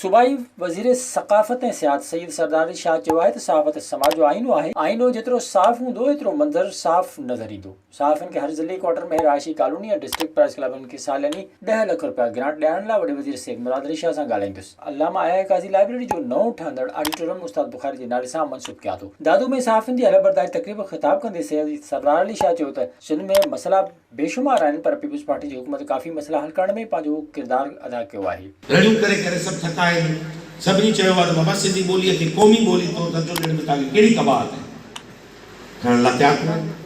सूबाई वज़ीर सक़ाफ़त ऐं सियाहत सईद सरदार अली शाह चयो आहे त सहाफ़त समाज जो आईनो आहे। आईनो जेतिरो साफ़ हूंदो एतिरो मंज़र साफ़ नज़र ईंदो। सहाफ़ियुनि खे हर ज़िले क्वार्टर में रिहाइशी कॉलोनी ऐं डिस्ट्रिक्ट प्रेस क्लबनि खे सालियानी 10 लाख रुपया ग्रांट ॾियारण लाइ वॾे वज़ीर सैयद मुराद अली शाह सां ॻाल्हाईंदुसि। अल्लामा आया काज़ी लाइब्रेरी जो नओं ठहंदड़ ऑडिटोरियम उस्ताद बुखारी जे नाले सां मंसूब कया थो। दादू में सहाफ़ियुनि जी अलबरदारी तक़रीब ख़िताब कंदे सैयद सरदार अली शाह चयो त सिंध में मसइला बेशुमार आहिनि पर पीपुल्स पार्टी जी हुकूमत काफ़ी मसइला हल करण में पंहिंजो किरदारु अदा कयो आहे। रड़ियूं करे सभु थकाइनि सभिनी चयो आहे त बाबा सिंधी ॿोलीअ खे क़ौमी ॿोली तौरु दर्जो ॾियण में तव्हांखे कहिड़ी कबात है खणण लाइ तयारु कोन्हे।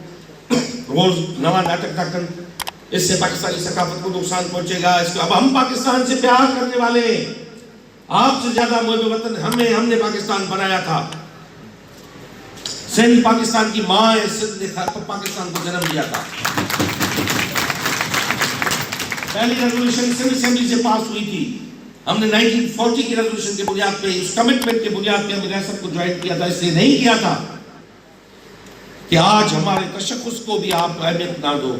रोज़ नवां नाटक था कनि, इससे पाकिस्तानी सकाफत को नुकसान पहुंचेगा। इसको अब हम पाकिस्तान से प्यार करने वाले हैं, आपसे ज्यादा मुहब्बत वतन हमने पाकिस्तान बनाया था। सिंध पाकिस्तान की माँ है, सिंध ने पाकिस्तान को जन्म दिया था। पहली रेजोल्यूशन सिंध असेंबली से पास हुई थी। हमने 1940 की रेजोल्यूशन के बुनियाद पे, उस कमिटमेंट के बुनियाद पे हमने रियासत को ज्वाइन किया था। इसलिए नहीं किया था कि आज हमारे तशख़्ख़ुस को भी आप अहमियत ना दो।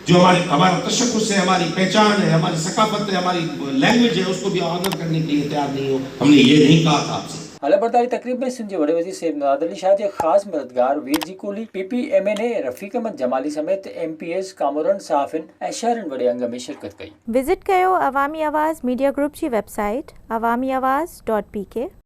जो हमारा तशख़्ख़ुस है, हमारी पहचान है, हमारी सकाफत है, हमारी लैंग्वेज है, उसको भी ऑनर करने के लिए तैयार नहीं हो। हमने ये नहीं कहा था आपसे। अलबरदारी तकरीब में सिंध जे वॾे वज़ीर सैयद मुराद अली शाह जे ख़ासि मददगार वीर जी कोहली, PPMNA रफ़ीक अहमद जमाली समेत MPS कामोरन सहाफ़ियुनि ऐं शहरनि वॾे अंग में शिरकत कई। विज़िट कयो अवामी आवाज़ मीडिया ग्रुप जी वेबसाइट awamiawaz.pk।